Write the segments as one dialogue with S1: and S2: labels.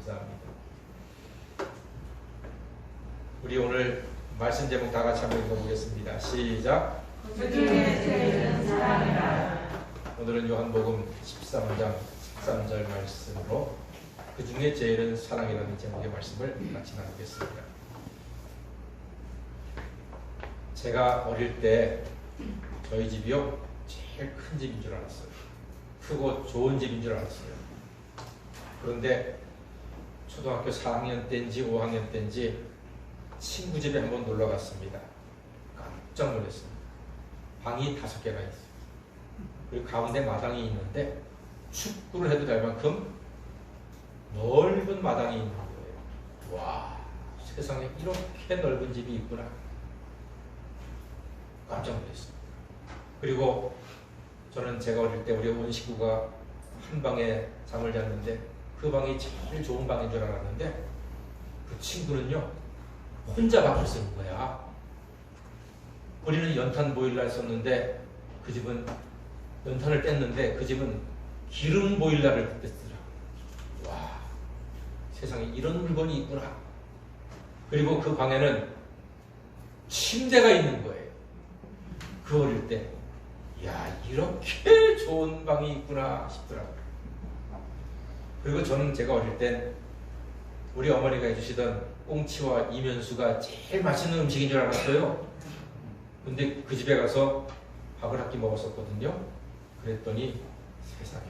S1: 감사합니다. 우리 오늘 말씀 제목 다 같이 한번 읽어보겠습니다. 시작.
S2: 주님의 죄는 사랑이라.
S1: 오늘은 요한복음 13장 13절 말씀으로 그 중에 제일은 사랑이라는 제목의 말씀을 같이 나누겠습니다. 제가 어릴 때 저희 집이요 제일 큰 집인 줄 알았어요. 크고 좋은 집인 줄 알았어요. 그런데 초등학교 4학년 때인지 5학년 때인지 친구 집에 한번 놀러 갔습니다. 깜짝 놀랐습니다. 방이 5개나 있어요. 그리고 가운데 마당이 있는데 축구를 해도 될 만큼 넓은 마당이 있는 거예요. 와, 세상에 이렇게 넓은 집이 있구나. 깜짝 놀랐습니다. 그리고 저는 제가 어릴 때 우리 온 식구가 한 방에 잠을 잤는데 그 방이 제일 좋은 방인 줄 알았는데 그 친구는요 혼자 방을 쓰는 거야. 우리는 연탄 보일러를 썼는데 그 집은 연탄을 뗐는데 그 집은 기름 보일러를 그때 쓰더라. 와, 세상에 이런 물건이 있구나. 그리고 그 방에는 침대가 있는 거예요. 그 어릴 때 야, 이렇게 좋은 방이 있구나 싶더라고요. 그리고 저는 제가 어릴 땐 우리 어머니가 해주시던 꽁치와 이면수가 제일 맛있는 음식인 줄 알았어요. 근데 그 집에 가서 밥을 한 끼 먹었었거든요. 그랬더니 세상에,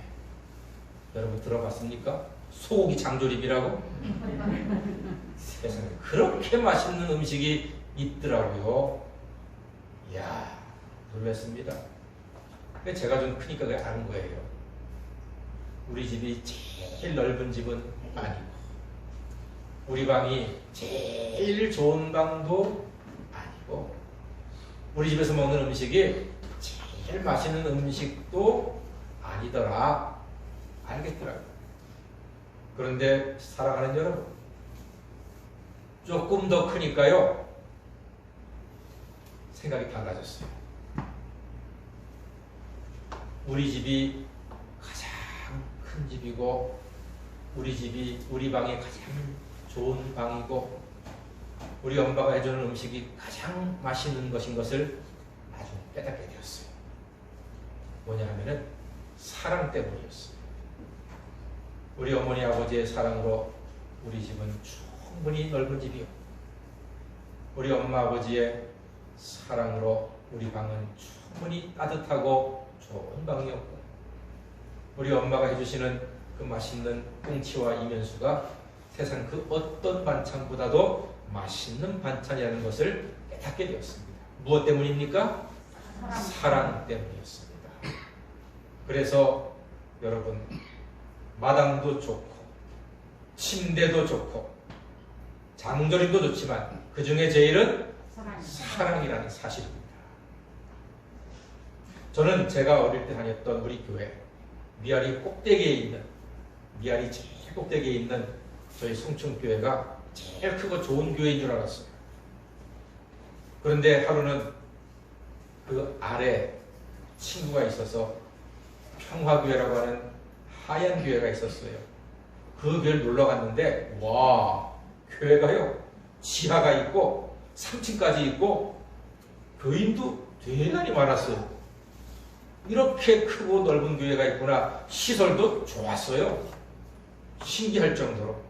S1: 여러분 들어봤습니까? 소고기 장조림이라고? 세상에 그렇게 맛있는 음식이 있더라고요. 이야, 놀랐습니다. 근데 제가 좀 크니까 그게 아는 거예요. 우리 집이 제일 넓은 집은 아니고 우리 방이 제일 좋은 방도 아니고 우리 집에서 먹는 음식이 제일 맛있는 음식도 아니더라. 알겠더라고요. 그런데 사랑하는 여러분, 조금 더 크니까요 생각이 달라졌어요. 우리 집이 가장 큰 집이고 우리 방이 가장 좋은 방이고 우리 엄마가 해주는 음식이 가장 맛있는 것인 것을 나중에 깨닫게 되었어요. 뭐냐 하면은 사랑 때문이었어요. 우리 어머니 아버지의 사랑으로 우리 집은 충분히 넓은 집이요. 우리 엄마 아버지의 사랑으로 우리 방은 충분히 따뜻하고 좋은 방이었고 우리 엄마가 해주시는 그 맛있는 꽁치와 이면수가 세상 그 어떤 반찬보다도 맛있는 반찬이라는 것을 깨닫게 되었습니다. 무엇 때문입니까? 사랑 때문이었습니다. 그래서 여러분, 마당도 좋고 침대도 좋고 장조림도 좋지만 그 중에 제일은 사랑이라는 사실입니다. 저는 제가 어릴 때 다녔던 우리 교회 미아리 꼭대기에 있는 미아리 제일 꼭대기에 있는 저희 송충교회가 제일 크고 좋은 교회인 줄 알았어요. 그런데 하루는 그 아래 친구가 있어서 평화교회라고 하는 하얀 교회가 있었어요. 그 교회를 놀러 갔는데 와, 교회가요 지하가 있고 3층까지 있고 교인도 대단히 많았어요. 이렇게 크고 넓은 교회가 있구나. 시설도 좋았어요. 신기할 정도로.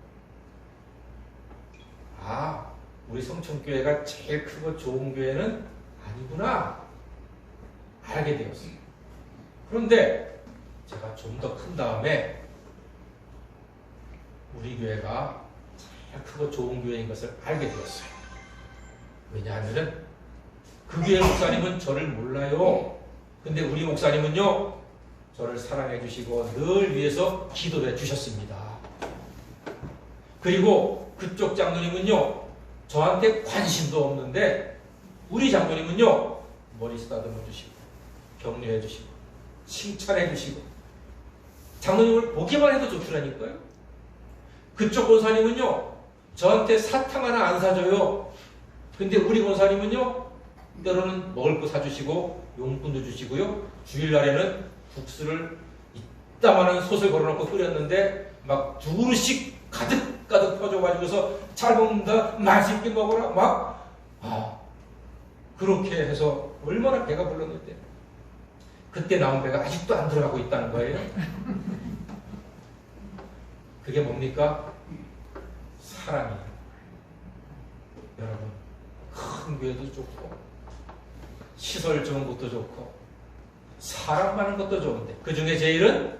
S1: 아, 우리 성천교회가 제일 크고 좋은 교회는 아니구나 알게 되었어요. 그런데 제가 좀 더 큰 다음에 우리 교회가 제일 크고 좋은 교회인 것을 알게 되었어요. 왜냐하면 그 교회 목사님은 저를 몰라요. 근데 우리 목사님은요 저를 사랑해 주시고 늘 위해서 기도를 해 주셨습니다. 그리고 그쪽 장로님은요 저한테 관심도 없는데 우리 장로님은요 머리 쓰다듬어 주시고 격려해 주시고 칭찬해 주시고 장로님을 보기만 해도 좋더라니까요. 그쪽 권사님은요 저한테 사탕 하나 안 사줘요. 근데 우리 권사님은요 때로는 먹을 거 사주시고 용돈도 주시고요. 주일날에는 국수를 이따만한 솥을 걸어놓고 끓였는데 막 두 그릇씩 가득 가지고서 잘 먹는다, 맛있게 먹어라, 막 그렇게 해서 얼마나 배가 불렀는데 그때 나온 배가 아직도 안 들어가고 있다는 거예요. 그게 뭡니까? 사랑이에요. 여러분, 큰 교회도 좋고 시설 좋은 것도 좋고 사람 많은 것도 좋은데 그 중에 제일은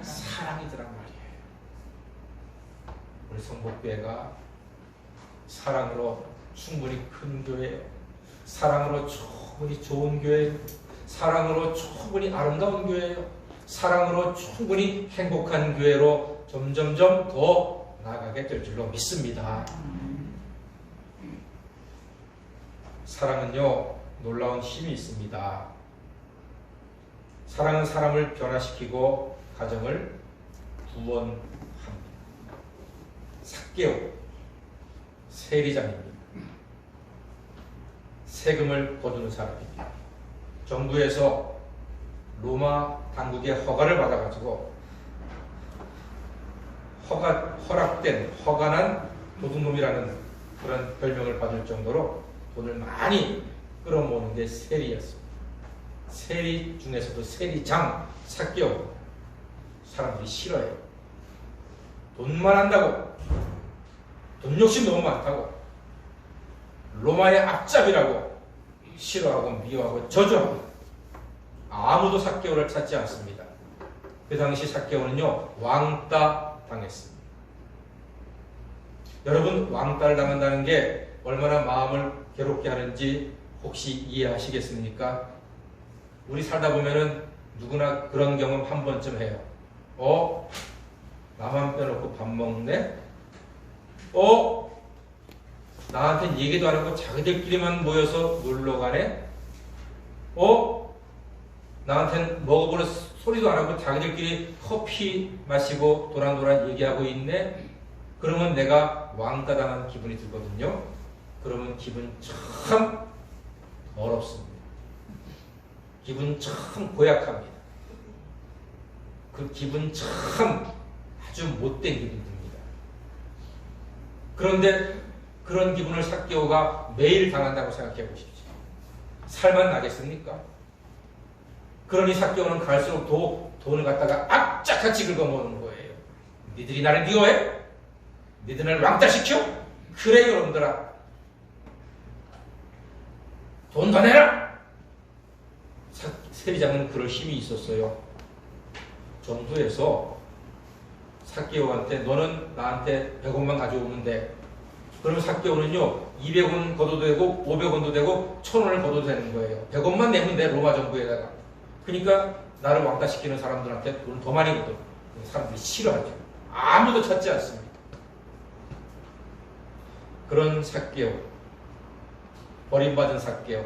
S1: 사랑이더란 말이에요. 우리 성복교회가 사랑으로 충분히 큰 교회예요. 사랑으로 충분히 좋은 교회예요. 사랑으로 충분히 아름다운 교회예요. 사랑으로 충분히 행복한 교회로 점점점 더 나아가게 될 줄로 믿습니다. 사랑은요, 놀라운 힘이 있습니다. 사랑은 사람을 변화시키고 가정을 구원합니다. 삭개오, 세리장입니다. 세금을 거두는 사람입니다. 정부에서 로마 당국의 허가를 받아가지고 허가난 도둑놈이라는 그런 별명을 받을 정도로 돈을 많이 끌어모으는 게 세리였습니다. 세리 중에서도 세리장, 삭개오 사람들이 싫어해요. 돈만 한다고, 돈 욕심 너무 많다고, 로마의 앞잡이라고 싫어하고 미워하고 저주하고 아무도 삭개오를 찾지 않습니다. 그 당시 삭개오는요, 왕따 당했습니다. 여러분, 왕따를 당한다는 게 얼마나 마음을 괴롭게 하는지 혹시 이해하시겠습니까? 우리 살다 보면은 누구나 그런 경험 한 번쯤 해요. 나만 빼놓고 밥 먹네? 나한테는 얘기도 안 하고 자기들끼리만 모여서 놀러 가네? 나한테는 먹어보는 소리도 안 하고 자기들끼리 커피 마시고 도란도란 얘기하고 있네? 그러면 내가 왕따당한 기분이 들거든요. 그러면 기분 참 어렵습니다. 기분 참 고약합니다. 그 기분 참 아주 못된 기분이 듭니다. 그런데 그런 기분을 삭개오가 매일 당한다고 생각해 보십시오. 살만 나겠습니까? 그러니 삭개오는 갈수록 돈을 갖다가 악착같이 긁어모으는 거예요. 니들이 나를 미워해? 니들 나를 왕따시켜? 그래 여러분들아, 돈 더 내라! 세리장은 그럴 힘이 있었어요. 정부에서 삭개오한테 너는 나한테 100원만 가져오면 돼. 그러면 삭개오는요 200원 걷어도 되고 500원도 되고 1000원을 걷어도 되는 거예요. 100원만 내면 돼, 로마 정부에다가. 그러니까 나를 왕따시키는 사람들한테 돈을 더 많이 걷어. 사람들이 싫어하죠. 아무도 찾지 않습니다. 그런 삭개오, 버림받은 삭개오,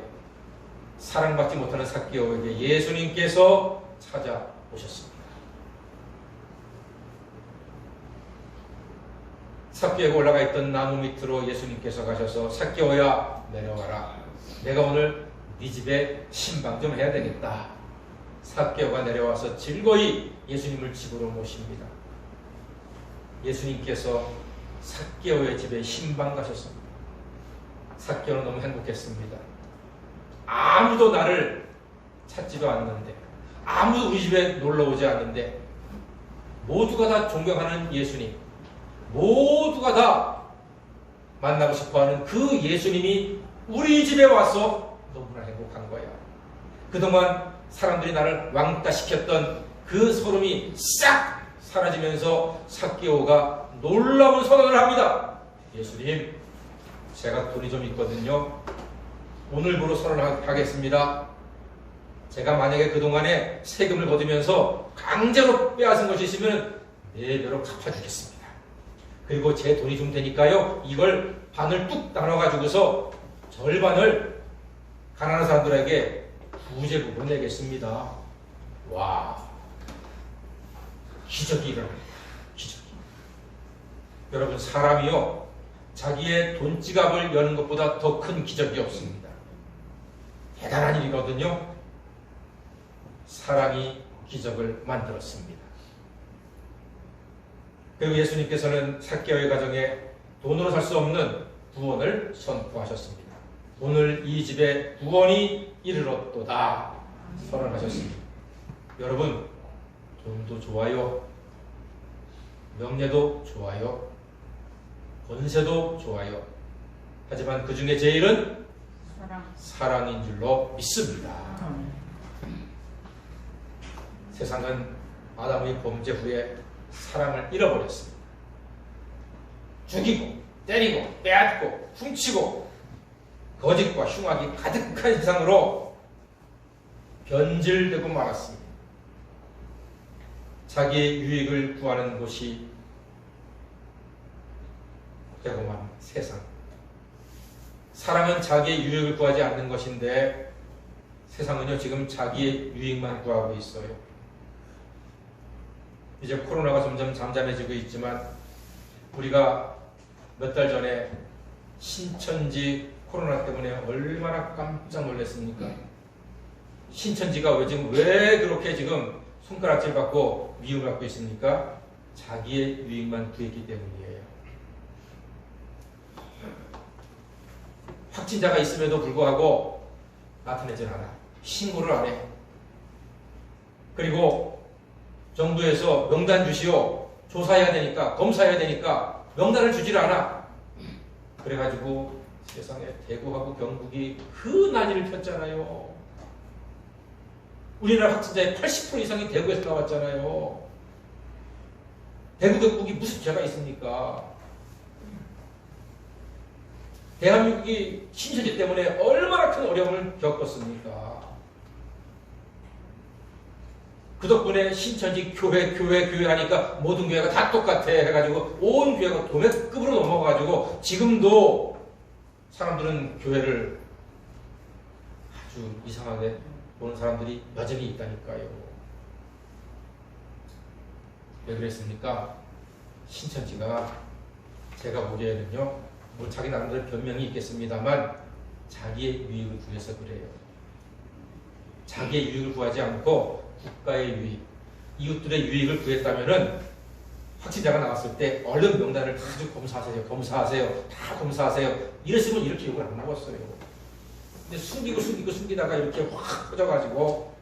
S1: 사랑받지 못하는 삭개오에게 예수님께서 찾아오셨습니다. 삭개오가 올라가 있던 나무 밑으로 예수님께서 가셔서 삭개오야 내려와라. 내가 오늘 네 집에 신방 좀 해야 되겠다. 삭개오가 내려와서 즐거이 예수님을 집으로 모십니다. 예수님께서 삭개오의 집에 신방 가셨습니다. 삭개오는 너무 행복했습니다. 아무도 나를 찾지도 않는데, 아무도 우리 집에 놀러 오지 않는데, 모두가 다 존경하는 예수님, 모두가 다 만나고 싶어하는 그 예수님이 우리 집에 와서 너무나 행복한 거야. 그동안 사람들이 나를 왕따시켰던 그 소름이 싹 사라지면서 삭개오가 놀라운 선언을 합니다. 예수님, 제가 돈이 좀 있거든요. 오늘부로 선언하겠습니다. 제가 만약에 그동안에 세금을 거두면서 강제로 빼앗은 것이 있으면 4배로 갚아주겠습니다. 그리고 제 돈이 좀 되니까요, 이걸 반을 뚝 나눠가지고서 절반을 가난한 사람들에게 부재급으로 내겠습니다. 와, 기적이 일어납니다. 기적이. 여러분, 사람이요, 자기의 돈 지갑을 여는 것보다 더 큰 기적이 없습니다. 대단한 일이거든요. 사랑이 기적을 만들었습니다. 그리고 예수님께서는 삭개오의 가정에 돈으로 살 수 없는 구원을 선포하셨습니다. 오늘 이 집에 구원이 이르렀도다 선언하셨습니다. 여러분, 돈도 좋아요, 명예도 좋아요, 권세도 좋아요. 하지만 그 중에 제일은 사랑인 줄로 믿습니다. 세상은 아담의 범죄 후에 사랑을 잃어버렸습니다. 죽이고 때리고 빼앗고 훔치고 거짓과 흉악이 가득한 세상으로 변질되고 말았습니다. 자기의 유익을 구하는 곳이 되고만 세상. 사랑은 자기의 유익을 구하지 않는 것인데 세상은요 지금 자기의 유익만 구하고 있어요. 이제 코로나가 점점 잠잠해지고 있지만 우리가 몇 달 전에 신천지 코로나 때문에 얼마나 깜짝 놀랐습니까? 신천지가 왜 그렇게 지금 손가락질 받고 미움을 받고 있습니까? 자기의 유익만 구했기 때문이에요. 확진자가 있음에도 불구하고 나타내질 않아. 신고를 안 해. 그리고 정부에서 명단 주시오. 조사해야 되니까, 검사해야 되니까 명단을 주질 않아. 그래가지고 세상에 대구하고 경북이 그 난리를 폈잖아요. 우리나라 확진자의 80% 이상이 대구에서 나왔잖아요. 대구 경북이 무슨 죄가 있습니까? 대한민국이 신천지 때문에 얼마나 큰 어려움을 겪었습니까? 그 덕분에 신천지 교회 하니까 모든 교회가 다 똑같아 해가지고 온 교회가 도매급으로 넘어가가지고 지금도 사람들은 교회를 아주 이상하게 보는 사람들이 여전히 있다니까요. 왜 그랬습니까? 신천지가 제가 보기에는요, 뭐 자기 나름대로 변명이 있겠습니다만 자기의 유익을 구해서 그래요. 자기의 유익을 구하지 않고 국가의 유익, 이웃들의 유익을 구했다면은 확진자가 나왔을 때 얼른 명단을 아주 검사하세요. 다 검사하세요. 이랬으면 이렇게 욕을 안 먹었어요. 근데 숨기다가 이렇게 확 퍼져가지고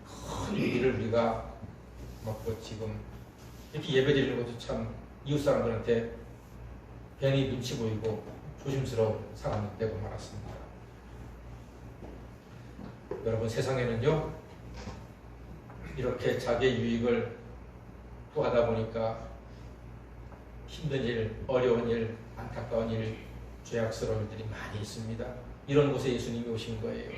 S1: 큰 위기를 우리가 먹고 지금 이렇게 예배드리는 것도 참 이웃 사람들한테 괜히 눈치 보이고 조심스러운 상황이 되고 말았습니다. 여러분, 세상에는요 이렇게 자기의 유익을 구하다 보니까 힘든 일, 어려운 일, 안타까운 일, 죄악스러운 일들이 많이 있습니다. 이런 곳에 예수님이 오신 거예요.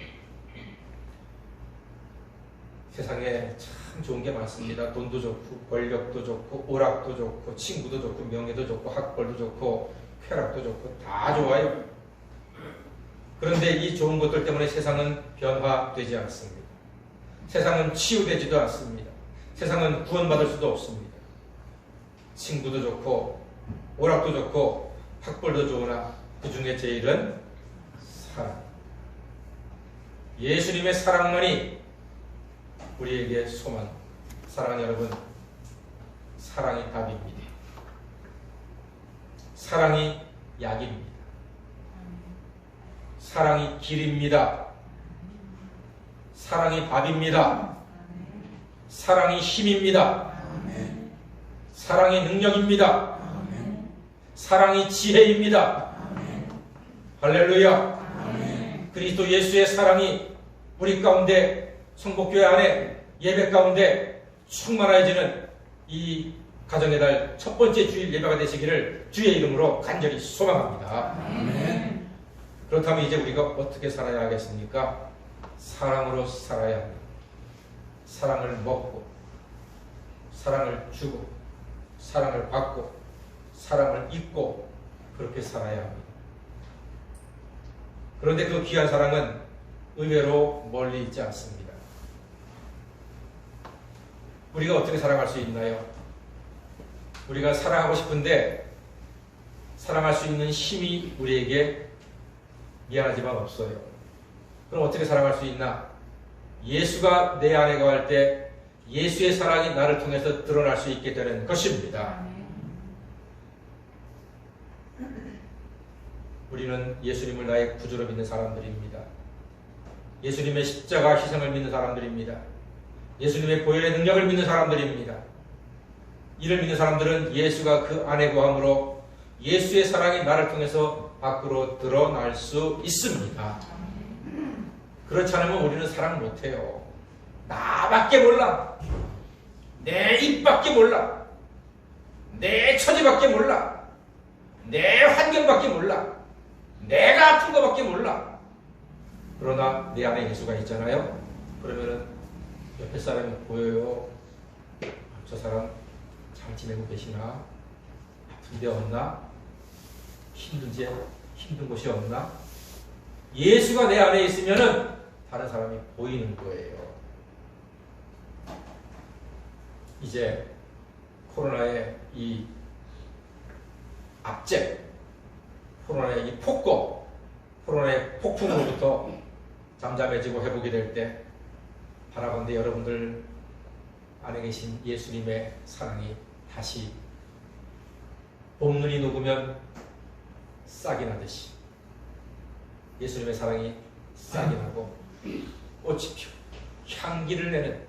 S1: 세상에 참 좋은 게 많습니다. 돈도 좋고 권력도 좋고 오락도 좋고 친구도 좋고 명예도 좋고 학벌도 좋고 쾌락도 좋고 다 좋아요. 그런데 이 좋은 것들 때문에 세상은 변화되지 않습니다. 세상은 치유되지도 않습니다. 세상은 구원받을 수도 없습니다. 친구도 좋고 오락도 좋고 학벌도 좋으나 그 중에 제일은 사랑. 예수님의 사랑만이 우리에게 소망. 사랑하는 여러분, 사랑이 답입니다. 사랑이 약입니다. 사랑이 길입니다. 사랑이 밥입니다. 사랑이 힘입니다. 사랑이 능력입니다. 사랑이 지혜입니다. 할렐루야. 그리스도 예수의 사랑이 우리 가운데 성복교회 안에 예배 가운데 충만해지는 이 가정의 달 첫 번째 주일 예배가 되시기를 주의 이름으로 간절히 소망합니다. 아멘. 그렇다면 이제 우리가 어떻게 살아야 하겠습니까? 사랑으로 살아야 합니다. 사랑을 먹고 사랑을 주고 사랑을 받고 사랑을 입고 그렇게 살아야 합니다. 그런데 그 귀한 사랑은 의외로 멀리 있지 않습니다. 우리가 어떻게 사랑할 수 있나요? 우리가 사랑하고 싶은데 사랑할 수 있는 힘이 우리에게 미안하지만 없어요. 그럼 어떻게 사랑할 수 있나? 예수가 내 안에 거할 때 예수의 사랑이 나를 통해서 드러날 수 있게 되는 것입니다. 우리는 예수님을 나의 구주로 믿는 사람들입니다. 예수님의 십자가 희생을 믿는 사람들입니다. 예수님의 보혈의 능력을 믿는 사람들입니다. 이를 믿는 사람들은 예수가 그 안에 거함으로 예수의 사랑이 나를 통해서 밖으로 드러날 수 있습니다. 그렇지 않으면 우리는 사랑 못해요. 나밖에 몰라. 내 입밖에 몰라. 내 처지밖에 몰라. 내 환경밖에 몰라. 내가 아픈 것밖에 몰라. 그러나 내 안에 예수가 있잖아요. 그러면은 옆에 사람이 보여요. 저 사람 잘 지내고 계시나? 아픈 데 없나? 힘든 곳이 없나? 예수가 내 안에 있으면은 다른 사람이 보이는 거예요. 이제 코로나의 이 압제, 코로나의 이 폭거, 코로나의 폭풍으로부터 잠잠해지고 회복이 될 때 바라건대 여러분들 안에 계신 예수님의 사랑이 다시 봄눈이 녹으면 싹이 나듯이 예수님의 사랑이 싹이 나고 꽃이 피고 향기를 내는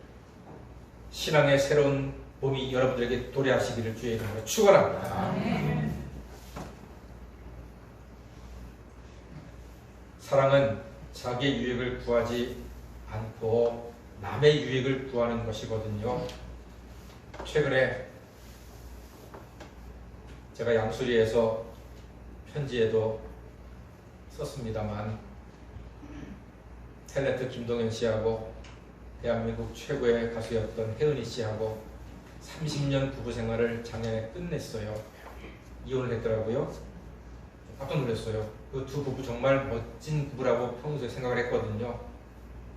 S1: 신앙의 새로운 봄이 여러분들에게 도래하시기를 주의 이름으로 축원합니다. 사랑은 자기의 유익을 구하지 않고 남의 유익을 구하는 것이거든요. 최근에 제가 양수리에서 편지에도 썼습니다만 탤런트 김동현 씨하고 대한민국 최고의 가수였던 혜은이 씨하고 30년 부부 생활을 작년에 끝냈어요. 이혼을 했더라고요. 깜짝 놀랐어요. 그 두 부부 정말 멋진 부부라고 평소에 생각을 했거든요.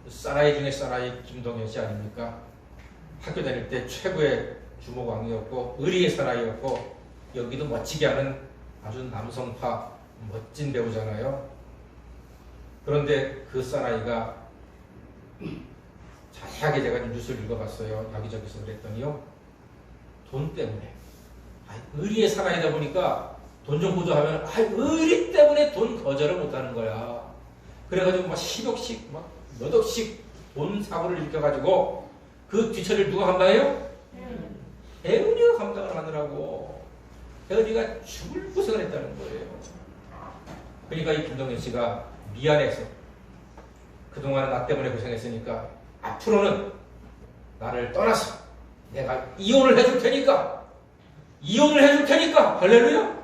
S1: 사나이 중에 사나이 김동현 씨 아닙니까? 학교 다닐 때 최고의 주목왕이었고 의리의 사나이였고 여기도 멋지게 하는 아주 남성파 멋진 배우잖아요. 그런데 그 사나이가 자세하게 제가 뉴스를 읽어봤어요. 여기저기서 그랬더니요. 돈 때문에 의리의 사나이다 보니까 돈 좀 보조하면 의리 때문에 돈 거절을 못하는 거야. 그래가지고 막 10억씩 막 몇 억씩 돈 사고를 일으켜가지고 그 뒤처리를 누가 감당해요? 혜은이가 감당을 하느라고. 혜은이가 죽을 고생을 했다는 거예요. 그러니까 이 김동현 씨가 미안해서 그동안 나 때문에 고생했으니까 앞으로는 나를 떠나서 내가 이혼을 해줄 테니까 할렐루야.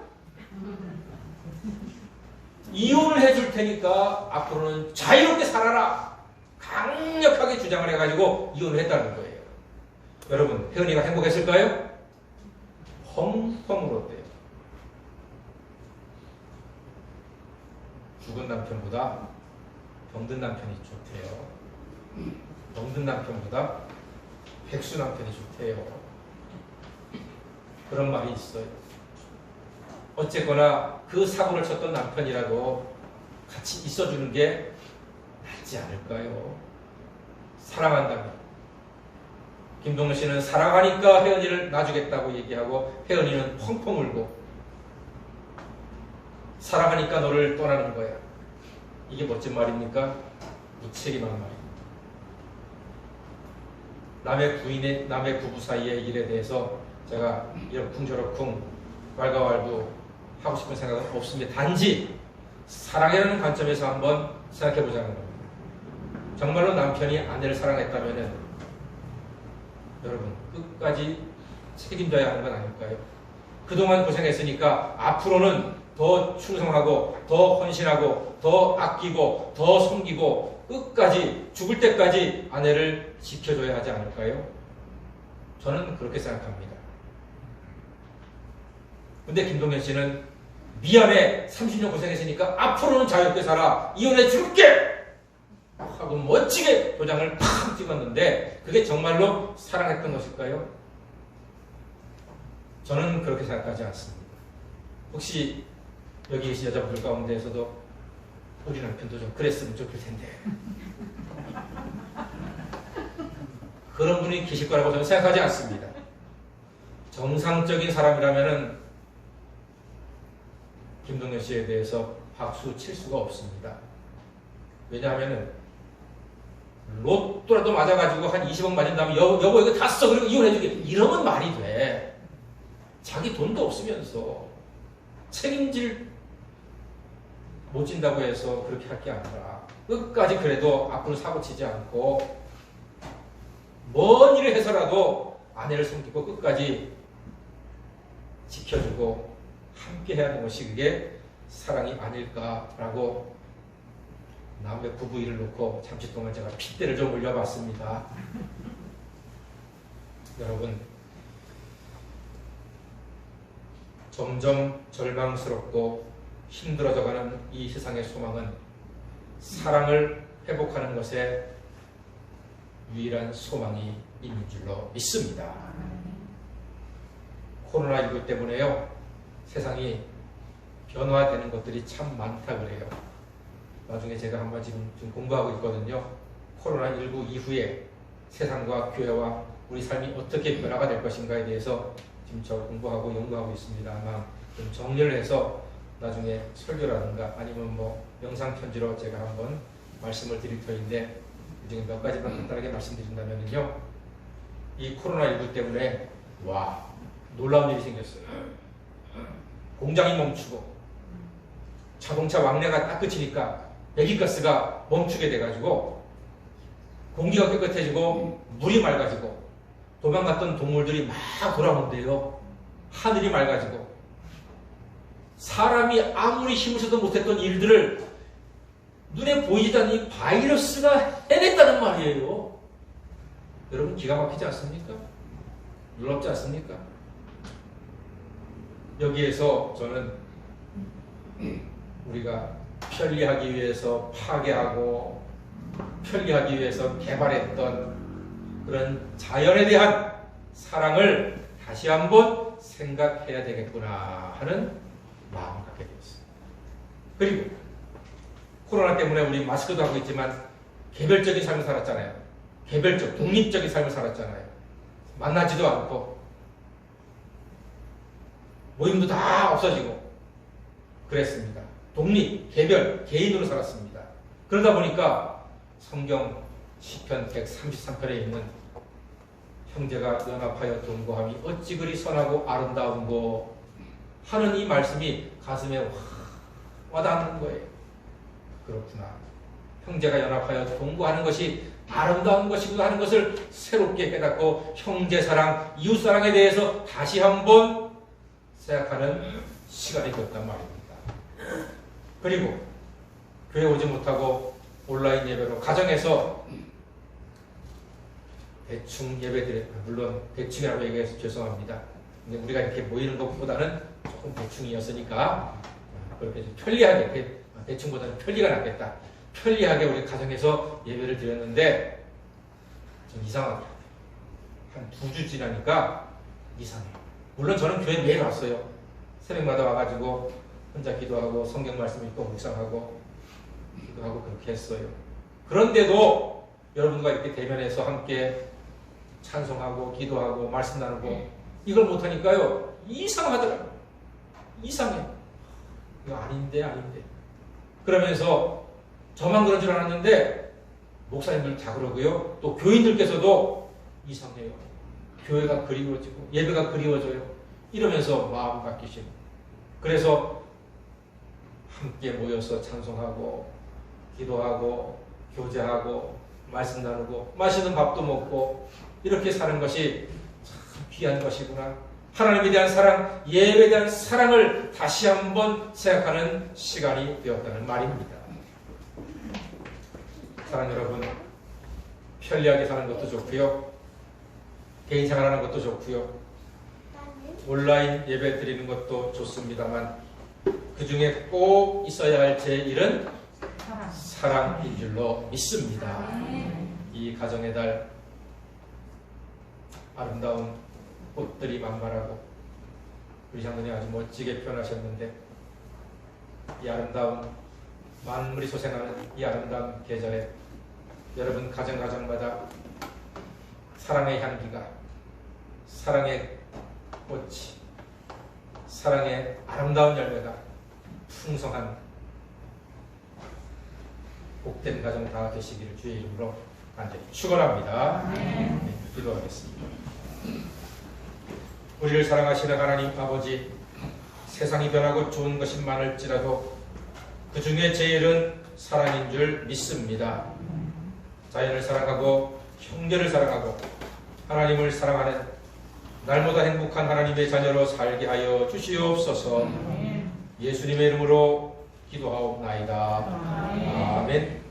S1: 이혼을 해줄 테니까 앞으로는 자유롭게 살아라. 강력하게 주장을 해가지고 이혼을 했다는 거예요. 여러분, 혜은이가 행복했을까요? 펑펑 울었대요. 죽은 남편보다 병든 남편이 좋대요. 병든 남편보다 백수 남편이 좋대요. 그런 말이 있어요. 어쨌거나 그 사고를 쳤던 남편이라도 같이 있어주는 게 낫지 않을까요? 사랑한다면. 김동현 씨는 사랑하니까 혜은이를 놔주겠다고 얘기하고 혜은이는 펑펑 울고 사랑하니까 너를 떠나는 거야. 이게 멋진 말입니까? 무책임한 말입니다. 남의 부부 사이의 일에 대해서 제가 이러쿵저러쿵 왈가왈부 하고 싶은 생각은 없습니다. 단지 사랑이라는 관점에서 한번 생각해 보자는 겁니다. 정말로 남편이 아내를 사랑했다면 여러분 끝까지 책임져야 하는 건 아닐까요? 그동안 고생했으니까 앞으로는 더 충성하고 더 헌신하고 더 아끼고 더 섬기고 끝까지 죽을 때까지 아내를 지켜줘야 하지 않을까요? 저는 그렇게 생각합니다. 근데 김동현 씨는 미안해 30년 고생했으니까 앞으로는 자유롭게 살아 이혼해 줄게 하고 멋지게 도장을 팍 찍었는데 그게 정말로 사랑했던 것일까요? 저는 그렇게 생각하지 않습니다. 혹시 여기 계신 여자분들 가운데에서도 우리 남편도 좀 그랬으면 좋을 텐데 그런 분이 계실 거라고 저는 생각하지 않습니다. 정상적인 사람이라면은 김동현 씨에 대해서 박수 칠 수가 없습니다. 왜냐하면은 로또라도 맞아가지고 한 20억 맞은 다음에 여보 이거 다 써 그리고 이혼해주게 이러면 말이 돼. 자기 돈도 없으면서 책임질 못 진다고 해서 그렇게 할 게 아니라 끝까지 그래도 앞으로 사고치지 않고 뭔 일을 해서라도 아내를 섬기고 끝까지 지켜주고 함께 해야 하는 것이 그게 사랑이 아닐까라고 남의 부부 일을 놓고 잠시 동안 제가 핏대를 좀 올려봤습니다. 여러분, 점점 절망스럽고 힘들어져가는 이 세상의 소망은 사랑을 회복하는 것에 유일한 소망이 있는 줄로 믿습니다. 코로나19 때문에요, 세상이 변화되는 것들이 참 많다 그래요. 나중에 제가 한번 지금 공부하고 있거든요. 코로나19 이후에 세상과 교회와 우리 삶이 어떻게 변화가 될 것인가에 대해서 지금 저 공부하고 연구하고 있습니다. 아마 좀 정리를 해서 나중에 설교라든가 아니면 뭐 영상 편지로 제가 한번 말씀을 드릴 터인데 그중에 몇 가지만 간단하게 말씀드린다면요. 이 코로나19 때문에 와 놀라운 일이 생겼어요. 공장이 멈추고 자동차 왕래가 딱 그치니까 배기가스가 멈추게 돼가지고 공기가 깨끗해지고 물이 맑아지고 도망갔던 동물들이 막 돌아온대요. 하늘이 맑아지고 사람이 아무리 힘을 써도 못했던 일들을 눈에 보이지 않는 이 바이러스가 해냈다는 말이에요. 여러분 기가 막히지 않습니까? 놀랍지 않습니까? 여기에서 저는 우리가 편리하기 위해서 파괴하고 편리하기 위해서 개발했던 그런 자연에 대한 사랑을 다시 한번 생각해야 되겠구나 하는 마음을 갖게 되었습니다. 그리고 코로나 때문에 우리 마스크도 하고 있지만 개별적인 삶을 살았잖아요. 개별적, 독립적인 삶을 살았잖아요. 만나지도 않고 모임도 다 없어지고 그랬습니다. 독립, 개별, 개인으로 살았습니다. 그러다 보니까 성경 시편 133편에 있는 형제가 연합하여 동거함이 어찌 그리 선하고 아름다운고 하는 이 말씀이 가슴에 와닿는 거예요. 그렇구나. 형제가 연합하여 동거하는 것이 아름다운 것이구나 하는 것을 새롭게 깨닫고 형제사랑, 이웃사랑에 대해서 다시 한번 생각하는 시간이 되었단 말입니다. 그리고 교회 오지 못하고 온라인 예배로 가정에서 대충 예배드려, 물론 대충이라고 얘기해서 죄송합니다. 근데 우리가 이렇게 모이는 것보다는 조금 대충이었으니까 그렇게 좀 편리하게, 대충보다는 편리가 낫겠다. 편리하게 우리 가정에서 예배를 드렸는데 좀 이상하게 한 2주 지나니까 이상해요. 물론 저는 교회 매일 왔어요. 새벽마다 와가지고 혼자 기도하고 성경 말씀 읽고 묵상하고 기도하고 그렇게 했어요. 그런데도 여러분과 이렇게 대면해서 함께 찬송하고 기도하고 말씀 나누고 이걸 못하니까요 이상하더라고요. 이상해. 이거 아닌데 그러면서 저만 그런 줄 알았는데 목사님들 다 그러고요. 또 교인들께서도 이상해요. 교회가 그리워지고 예배가 그리워져요. 이러면서 마음 바뀌시고 그래서 함께 모여서 찬송하고 기도하고 교제하고 말씀 나누고 맛있는 밥도 먹고 이렇게 사는 것이 참 귀한 것이구나. 하나님에 대한 사랑, 예배에 대한 사랑을 다시 한번 생각하는 시간이 되었다는 말입니다. 사랑 여러분, 편리하게 사는 것도 좋고요. 개인 생활하는 것도 좋고요. 온라인 예배 드리는 것도 좋습니다만 그 중에 꼭 있어야 할 제1은 사랑인 줄로 믿습니다. 이 가정의 달 아름다운 꽃들이 만발하고 우리 장로님 아주 멋지게 표현하셨는데 이 아름다운 만물이 솟아나는 이 아름다운 계절에 여러분 가정마다 사랑의 향기가 사랑의 꽃이 사랑의 아름다운 열매가 풍성한 복된 가정 다 되시기를 주의 이름으로 간절히 축원합니다. 네, 기도하겠습니다. 우리를 사랑하시는 하나님 아버지, 세상이 변하고 좋은 것이 많을지라도 그 중에 제일은 사랑인 줄 믿습니다. 자연을 사랑하고 형제를 사랑하고 하나님을 사랑하는 날보다 행복한 하나님의 자녀로 살게 하여 주시옵소서. 예수님의 이름으로 기도하옵나이다. 아멘.